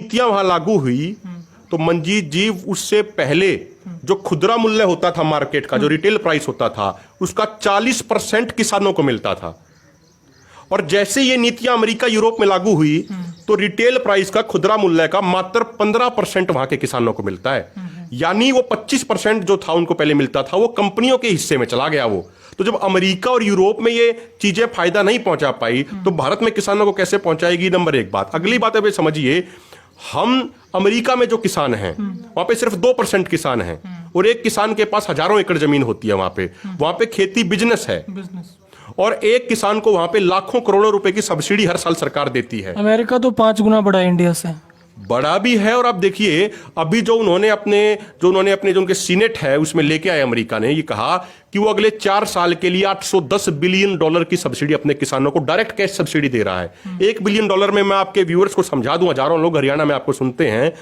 नीतियां वहां लागू हुई तो मंजीत जी उससे पहले जो खुदरा मूल्य होता था मार्केट का, जो रिटेल प्राइस होता था, उसका 40% किसानों को मिलता था। और जैसे ये नीतियां अमेरिका यूरोप में लागू हुई तो रिटेल प्राइस का, खुदरा मूल्य का मात्र 15% वहां के किसानों को मिलता है। यानी वो 25% जो था उनको पहले मिलता था वो कंपनियों के हिस्से में चला गया वो। तो जब अमेरिका और यूरोप में ये चीजें फायदा नहीं पहुंचा पाई तो भारत में किसानों को कैसे पहुंचाएगी? नंबर एक बात। अगली बात है, समझिए, हम अमेरिका में जो किसान हैं वहां पे सिर्फ 2% किसान हैं और एक किसान के पास हजारों एकड़ जमीन होती है। वहां पे खेती बिजनेस है और एक किसान को वहां पे लाखों करोड़ों रुपए की सब्सिडी हर साल सरकार देती है। अमेरिका तो 5 गुना बड़ा है इंडिया से, बड़ा भी है। और आप देखिए अभी जो उन्होंने अपने जो उनके सीनेट है उसमें लेके आए, अमेरिका ने ये कहा कि वो अगले 4 साल के लिए $810 बिलियन की सब्सिडी अपने किसानों को डायरेक्ट कैश सब्सिडी दे रहा है। $1 बिलियन में मैं आपके व्यूअर्स को समझा दूं, हजारों लोग हरियाणा में आपको सुनते हैं,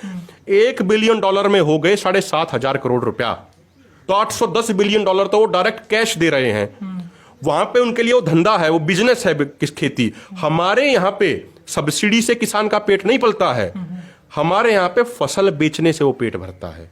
$1 बिलियन में हो गए 7,500 करोड़ रुपया। तो $810 बिलियन तो वो डायरेक्ट कैश दे रहे हैं। वहां पे उनके लिए वो धंधा है, वो बिजनेस है खेती। हमारे यहां पे सब्सिडी से किसान का पेट नहीं पलता है, हमारे यहां पे फसल बेचने से वो पेट भरता है।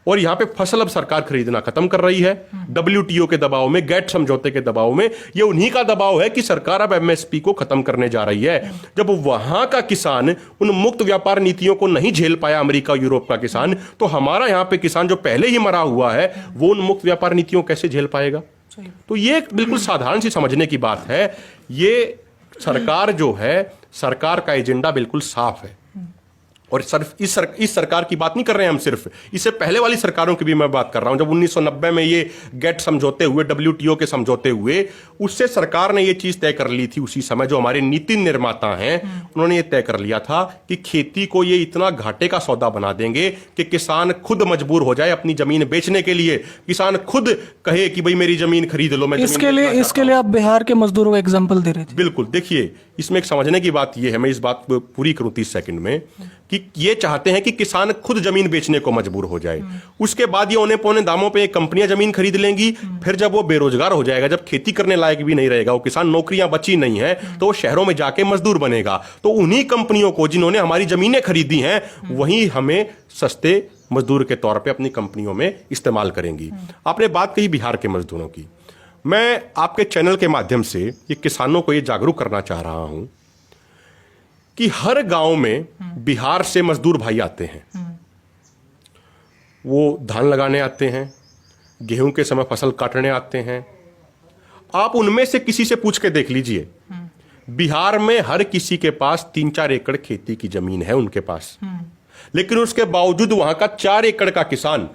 और यहां पे फसल अब सरकार खरीदना खत्म कर रही है WTO के दबाव में, गैट समझौते के दबाव में। ये उन्हीं का दबाव है कि सरकार अब MSP को खत्म करने जा रही है। जब वहां का किसान उन मुक्त व्यापार नीतियों को नहीं झेल पाया, अमेरिका यूरोप का किसान, तो हमारा यहां पे किसान जो पहले ही मरा हुआ है वो उन मुक्त व्यापार नीतियों कैसे झेल पाएगा? तो ये बिल्कुल साधारण सी समझने की बात है। ये सरकार जो है, सरकार का एजेंडा बिल्कुल साफ है। और सिर्फ इस सरकार की बात नहीं कर रहे हैं हम, सिर्फ इससे पहले वाली सरकारों की भी मैं बात कर रहा हूं। जब 1990 में ये गेट समझौते हुए, WTO के समझौते हुए, उससे सरकार ने ये चीज तय कर ली थी उसी समय। जो हमारे नीति निर्माता हैं उन्होंने ये तय कर लिया था कि खेती को ये इतना घाटे का सौदा बना देंगे कि किसान खुद मजबूर हो जाए अपनी जमीन बेचने के लिए। किसान खुद कहे कि भाई मेरी जमीन खरीद लो। मैं इसके लिए आप बिहार के मजदूरों को एग्जाम्पल दे रहे थे। बिल्कुल। देखिए इसमें एक समझने की बात यह है, मैं इस बात को पूरी करूं 30 सेकंड में, कि ये चाहते हैं कि किसान खुद जमीन बेचने को मजबूर हो जाए। उसके बाद ये औने पौने दामों पे कंपनियां जमीन खरीद लेंगी। फिर जब वो बेरोजगार हो जाएगा, जब खेती करने लायक भी नहीं रहेगा, वो किसान, नौकरियां बची नहीं है, तो वो शहरों में जाके मजदूर बनेगा। तो उन्हीं कंपनियों को जिन्होंने हमारी जमीनें खरीदी हैं वही हमें सस्ते मजदूर के तौर पर अपनी कंपनियों में इस्तेमाल करेंगी। आपने बात कही बिहार के मजदूरों की। मैं आपके चैनल के माध्यम से ये किसानों को ये जागरूक करना चाह रहा हूं कि हर गांव में बिहार से मजदूर भाई आते हैं। वो धान लगाने आते हैं, गेहूं के समय फसल काटने आते हैं। आप उनमें से किसी से पूछ के देख लीजिए, बिहार में हर किसी के पास 3-4 एकड़ खेती की जमीन है उनके पास। लेकिन उसके बावजूद वहां का 4 एकड़ का किसान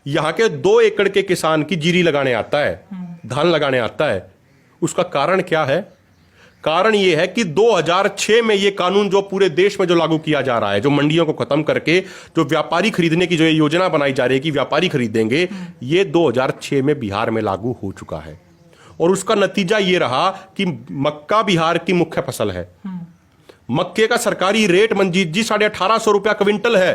यहां के 2 एकड़ के किसान की जीरी लगाने आता है, धान लगाने आता है। उसका कारण क्या है? कारण यह है कि 2006 में यह कानून जो पूरे देश में जो लागू किया जा रहा है, जो मंडियों को खत्म करके जो व्यापारी खरीदने की जो योजना बनाई जा रही है कि व्यापारी खरीदेंगे, ये 2006 में बिहार में लागू हो चुका है। और उसका नतीजा यह रहा कि मक्का बिहार की मुख्य फसल है। मक्के का सरकारी रेट, मंजीत जी, 1850 रुपया क्विंटल है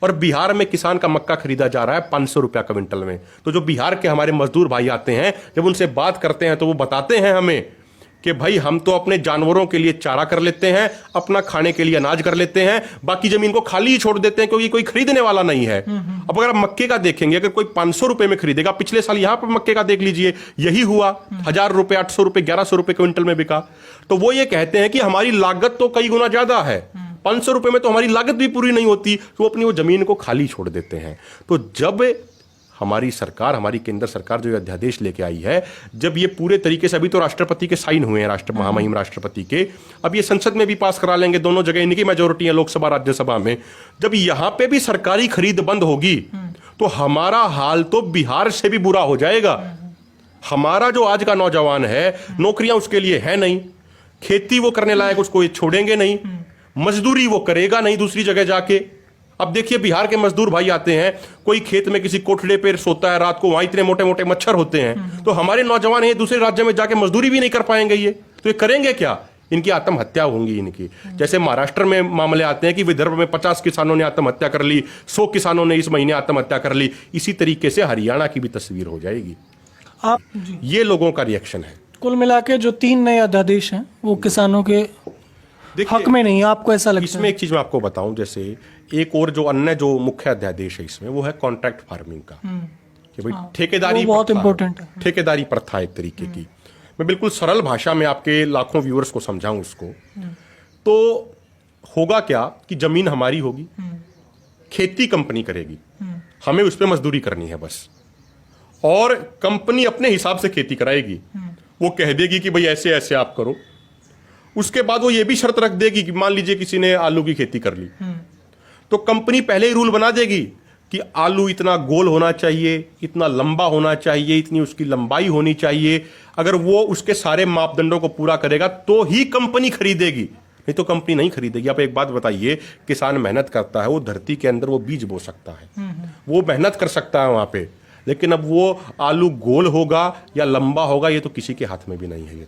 और बिहार में किसान का मक्का खरीदा जा रहा है 500 रुपया क्विंटल में। तो जो बिहार के हमारे मजदूर भाई आते हैं, जब उनसे बात करते हैं तो वो बताते हैं हमें कि भाई हम तो अपने जानवरों के लिए चारा कर लेते हैं, अपना खाने के लिए अनाज कर लेते हैं, बाकी जमीन को खाली ही छोड़ देते हैं क्योंकि कोई खरीदने वाला नहीं है। अब अगर आप मक्के का देखेंगे, अगर कोई 500 रुपए में खरीदेगा, पिछले साल यहां पर मक्के का देख लीजिए, यही हुआ, 1000 रुपए, 800 रुपए, 1100 रुपए क्विंटल में बिका। तो वो ये कहते हैं कि हमारी लागत तो कई गुना ज्यादा है, 500 रुपए में तो हमारी लागत भी पूरी नहीं होती, तो वो अपनी वो जमीन को खाली छोड़ देते हैं। तो जब हमारी सरकार, हमारी केंद्र सरकार जो अध्यादेश लेके आई है, जब ये पूरे तरीके से, अभी तो राष्ट्रपति के साइन हुए हैं, महामहिम राष्ट्रपति के, अब ये संसद में भी पास करा लेंगे, दोनों जगह इनकी मेजोरिटी है, लोकसभा राज्यसभा में। जब यहां पे भी सरकारी खरीद बंद होगी तो हमारा हाल तो बिहार से भी बुरा हो जाएगा। हमारा जो आज का नौजवान है, नौकरियां उसके लिए है नहीं, खेती वो करने लायक उसको ये छोड़ेंगे नहीं, मजदूरी वो करेगा नहीं दूसरी जगह जाके। अब देखिए बिहार के मजदूर भाई आते हैं, कोई खेत में किसी कोठड़े पे सोता है रात को, वहां इतने मोटे मोटे मच्छर होते हैं, तो हमारे नौजवान ये दूसरे राज्य में जाके मजदूरी भी नहीं कर पाएंगे। ये तो ये करेंगे क्या? इनकी आत्महत्या होंगी इनकी। जैसे महाराष्ट्र में मामले आते हैं कि विदर्भ में 50 किसानों ने आत्महत्या कर ली, 100 किसानों ने इस महीने आत्महत्या कर ली। इसी तरीके से हरियाणा की भी तस्वीर हो जाएगी। ये लोगों का रिएक्शन है। कुल मिला के जो 3 नए अध्यादेश हैं वो किसानों के देखिए, हक में नहीं है, आपको ऐसा लगता इसमें है? एक चीज मैं आपको बताऊं, जैसे एक और जो अन्य जो मुख्य अध्यादेश है इसमें, वो है कॉन्ट्रैक्ट फार्मिंग का, कि भाई ठेकेदारी वो बहुत प्रथा है, important है। ठेकेदारी प्रथा एक तरीके की। मैं बिल्कुल सरल भाषा में आपके लाखों व्यूअर्स को समझाऊं इसको, तो होगा क्या कि जमीन हमारी होगी, खेती कंपनी करेगी, हमें उस पर मजदूरी करनी है बस, और कंपनी अपने हिसाब से खेती कराएगी। वो कह देगी कि भाई ऐसे ऐसे आप करो। उसके बाद वो ये भी शर्त रख देगी कि मान लीजिए किसी ने आलू की खेती कर ली, तो कंपनी पहले ही रूल बना देगी कि आलू इतना गोल होना चाहिए, इतना लंबा होना चाहिए, इतनी उसकी लंबाई होनी चाहिए। अगर वो उसके सारे मापदंडों को पूरा करेगा तो ही कंपनी खरीदेगी, नहीं तो कंपनी नहीं खरीदेगी। आप एक बात बताइए, किसान मेहनत करता है, वो धरती के अंदर वो बीज बो सकता है, वो मेहनत कर सकता है वहां पे, लेकिन अब वो आलू गोल होगा या लंबा होगा ये तो किसी के हाथ में भी नहीं है। ये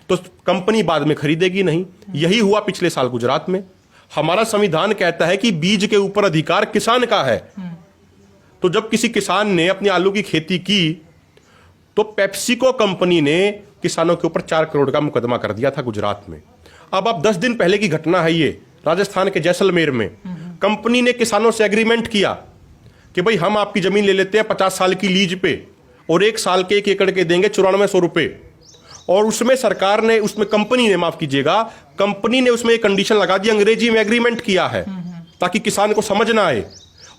तो कंपनी बाद में खरीदेगी नहीं। यही हुआ पिछले साल गुजरात में। हमारा संविधान कहता है कि बीज के ऊपर अधिकार किसान का है। तो जब किसी किसान ने अपनी आलू की खेती की तो पेप्सिको कंपनी ने किसानों के ऊपर 4 करोड़ का मुकदमा कर दिया था गुजरात में। अब आप 10 दिन पहले की घटना है ये, राजस्थान के जैसलमेर में कंपनी ने किसानों से एग्रीमेंट किया कि भाई हम आपकी जमीन ले लेते हैं 50 साल की लीज पे, और 1 साल के 1 एकड़ के देंगे 9400 रुपए। और उसमें सरकार ने, उसमें कंपनी ने, माफ कीजिएगा, कंपनी ने उसमें एक कंडीशन लगा दी, अंग्रेजी में एग्रीमेंट किया है ताकि किसान को समझ ना आए,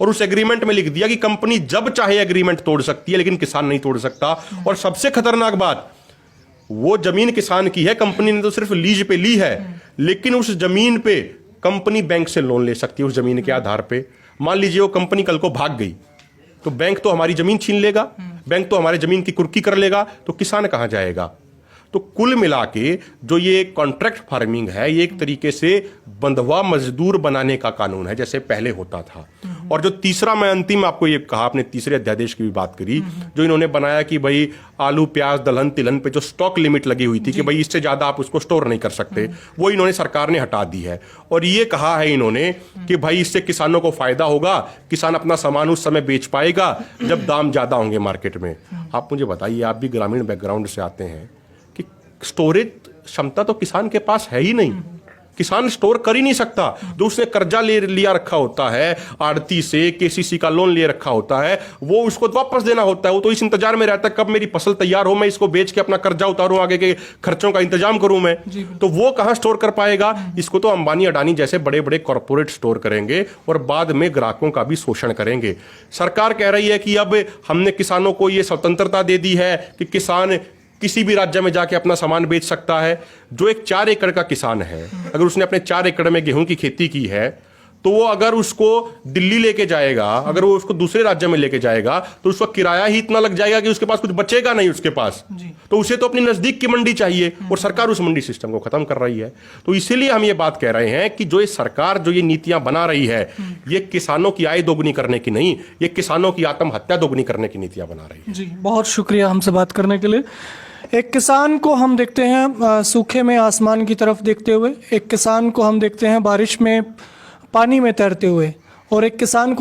और उस एग्रीमेंट में लिख दिया कि कंपनी जब चाहे एग्रीमेंट तोड़ सकती है लेकिन किसान नहीं तोड़ सकता। और सबसे खतरनाक बात, वो जमीन किसान की है, कंपनी ने तो सिर्फ लीज पे ली है, लेकिन उस जमीन पे कंपनी बैंक से लोन ले सकती है उस जमीन के आधार पे। मान लीजिए वो कंपनी कल को भाग गई तो बैंक तो हमारी जमीन छीन लेगा, बैंक तो हमारे जमीन की कुर्की कर लेगा, तो किसान कहां जाएगा। तो कुल मिला के जो ये कॉन्ट्रैक्ट फार्मिंग है, ये एक तरीके से बंधुआ मजदूर बनाने का कानून है जैसे पहले होता था। और जो तीसरा, मैं अंतिम आपको ये कहा, आपने तीसरे अध्यादेश की भी बात करी, जो इन्होंने बनाया कि भाई आलू प्याज दलहन तिलहन पे जो स्टॉक लिमिट लगी हुई थी कि भाई इससे ज्यादा आप उसको स्टोर नहीं कर सकते, वो इन्होंने, सरकार ने हटा दी है। और ये कहा है इन्होंने कि भाई इससे किसानों को फायदा होगा, किसान अपना सामान उस समय बेच पाएगा जब दाम ज्यादा होंगे मार्केट में। आप मुझे बताइए, आप भी ग्रामीण बैकग्राउंड से आते हैं, कि स्टोरेज क्षमता तो किसान के पास है ही नहीं, किसान स्टोर कर ही नहीं सकता। जो उसने कर्जा ले लिया रखा होता है आड़ती से, केसीसी का लोन ले रखा होता है, वो उसको वापस देना होता है। वो तो इस इंतजार में रहता है कब मेरी फसल तैयार हो, मैं इसको बेच के अपना कर्जा उतारूं, आगे के खर्चों का इंतजाम करूं मैं। तो वो कहां स्टोर कर पाएगा। इसको तो अंबानी अडानी जैसे बड़े बड़े कॉर्पोरेट स्टोर करेंगे और बाद में ग्राहकों का भी शोषण करेंगे। सरकार कह रही है कि अब हमने किसानों को ये स्वतंत्रता दे दी है कि किसान किसी भी राज्य में जाके अपना सामान बेच सकता है। जो एक 4 एकड़ का किसान है, अगर उसने अपने 4 एकड़ में गेहूं की खेती की है, तो वो अगर उसको दिल्ली लेके जाएगा, अगर वो उसको दूसरे राज्य में लेके जाएगा, तो उसका किराया ही इतना लग जाएगा कि उसके पास कुछ बचेगा नहीं उसके पास। तो उसे तो अपनी नजदीक की मंडी चाहिए, और सरकार उस मंडी सिस्टम को खत्म कर रही है। तो इसीलिए हम ये बात कह रहे हैं कि जो ये सरकार जो ये नीतियां बना रही है, ये किसानों की आय दोगुनी करने की नहीं, ये किसानों की आत्महत्या दोगुनी करने की नीतियां बना रही है। जी, बहुत शुक्रिया हमसे बात करने के लिए। एक किसान को हम देखते हैं सूखे में आसमान की तरफ देखते हुए, एक किसान को हम देखते हैं बारिश में पानी में तैरते हुए, और एक किसान को